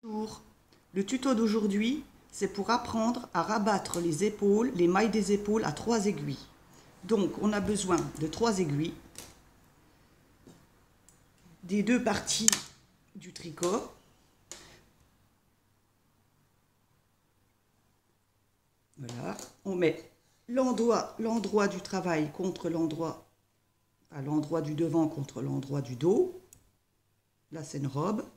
Bonjour. Le tuto d'aujourd'hui, c'est pour apprendre à rabattre les épaules, les mailles des épaules à 3 aiguilles. Donc, on a besoin de 3 aiguilles, des deux parties du tricot. Voilà, on met l'endroit du travail contre l'endroit, à l'endroit du devant contre l'endroit du dos. Là, c'est une robe.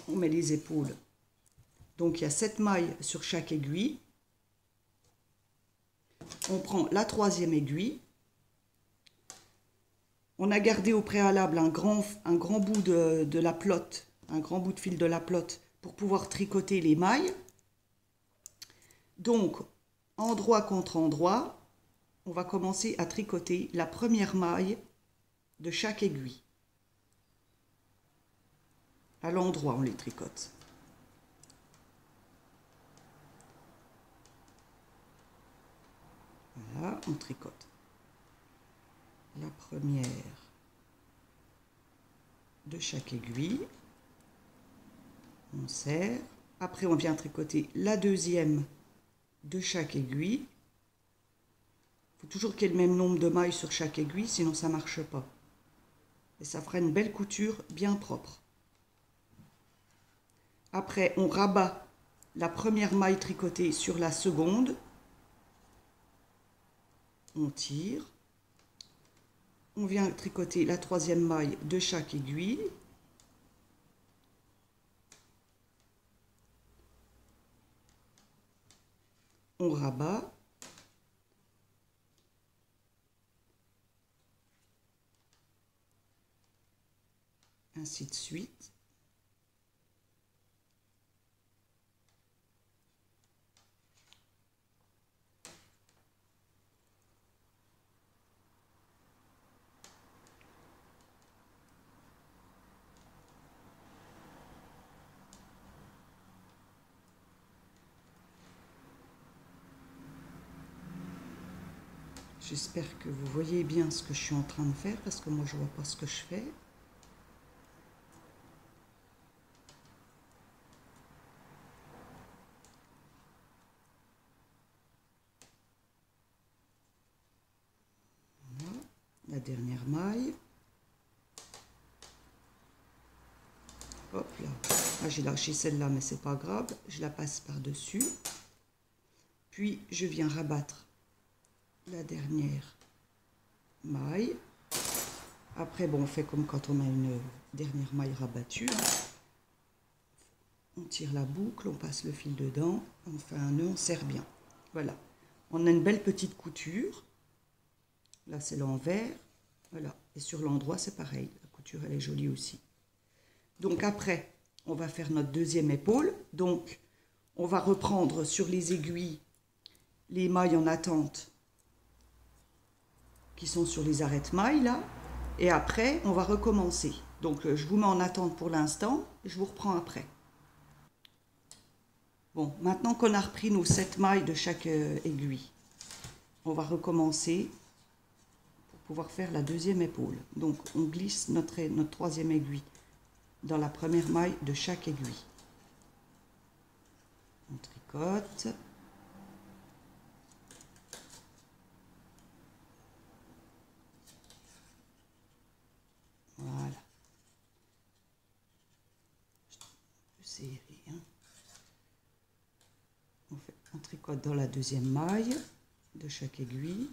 On met les épaules. Donc, il y a 7 mailles sur chaque aiguille. On prend la 3e aiguille. On a gardé au préalable un grand bout de la pelote, un grand bout de fil de la pelote pour pouvoir tricoter les mailles. Donc, endroit contre endroit, on va commencer à tricoter la première maille de chaque aiguille. À l'endroit, on les tricote. Voilà, on tricote la première de chaque aiguille. On serre. Après, on vient tricoter la deuxième de chaque aiguille. Il faut toujours qu'il y ait le même nombre de mailles sur chaque aiguille, sinon ça ne marche pas. Et ça fera une belle couture bien propre. Après, on rabat la première maille tricotée sur la seconde. On tire. On vient tricoter la 3e maille de chaque aiguille. On rabat. Ainsi de suite. J'espère que vous voyez bien ce que je suis en train de faire parce que moi je ne vois pas ce que je fais. Voilà, la dernière maille. Hop là. Ah, j'ai lâché celle-là mais c'est pas grave. Je la passe par-dessus. Puis je viens rabattre la dernière maille. Après, bon, on fait comme quand on a une dernière maille rabattue. On tire la boucle, on passe le fil dedans, on fait un nœud, on serre bien. Voilà. On a une belle petite couture. Là, c'est l'envers. Voilà. Et sur l'endroit, c'est pareil. La couture, elle est jolie aussi. Donc après, on va faire notre deuxième épaule. Donc, on va reprendre sur les aiguilles les mailles en attente qui sont sur les arrêtes-mailles, là. Et après, on va recommencer. Donc, je vous mets en attente pour l'instant. Je vous reprends après. Bon, maintenant qu'on a repris nos 7 mailles de chaque aiguille, on va recommencer pour pouvoir faire la deuxième épaule. Donc, on glisse notre 3e aiguille dans la première maille de chaque aiguille. On tricote. Voilà. Je trouve un peu serré, hein. On tricote dans la deuxième maille de chaque aiguille.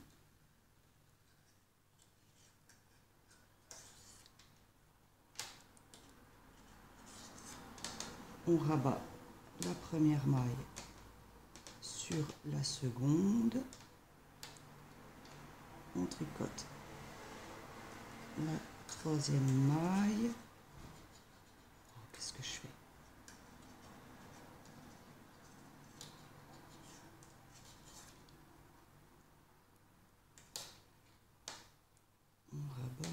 On rabat la première maille sur la seconde. On tricote la 3e maille. Qu'est-ce que je fais? On rabat.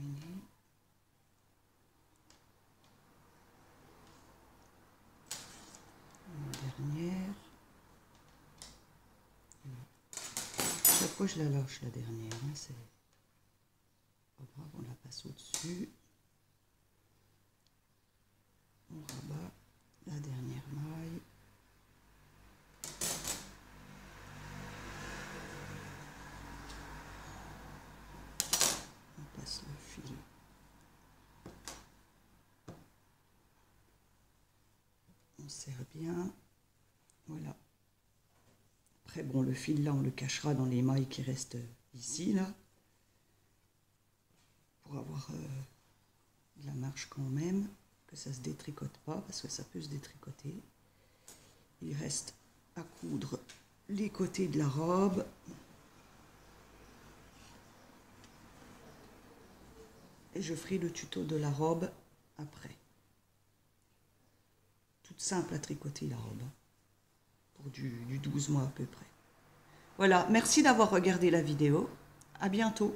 terminé. La dernière. Chaque fois je la lâche la dernière, hein, c'est pas grave, on la passe au-dessus. On rabat la dernière maille. On passe le fil. On serre bien. Voilà. Après, bon, le fil là, on le cachera dans les mailles qui restent ici, là. Pour avoir de la marge quand même. Que ça se détricote pas, parce que ça peut se détricoter. Il reste à coudre les côtés de la robe. Et je ferai le tuto de la robe après. Toute simple à tricoter la robe. Pour du 12 mois à peu près. Voilà, merci d'avoir regardé la vidéo. À bientôt.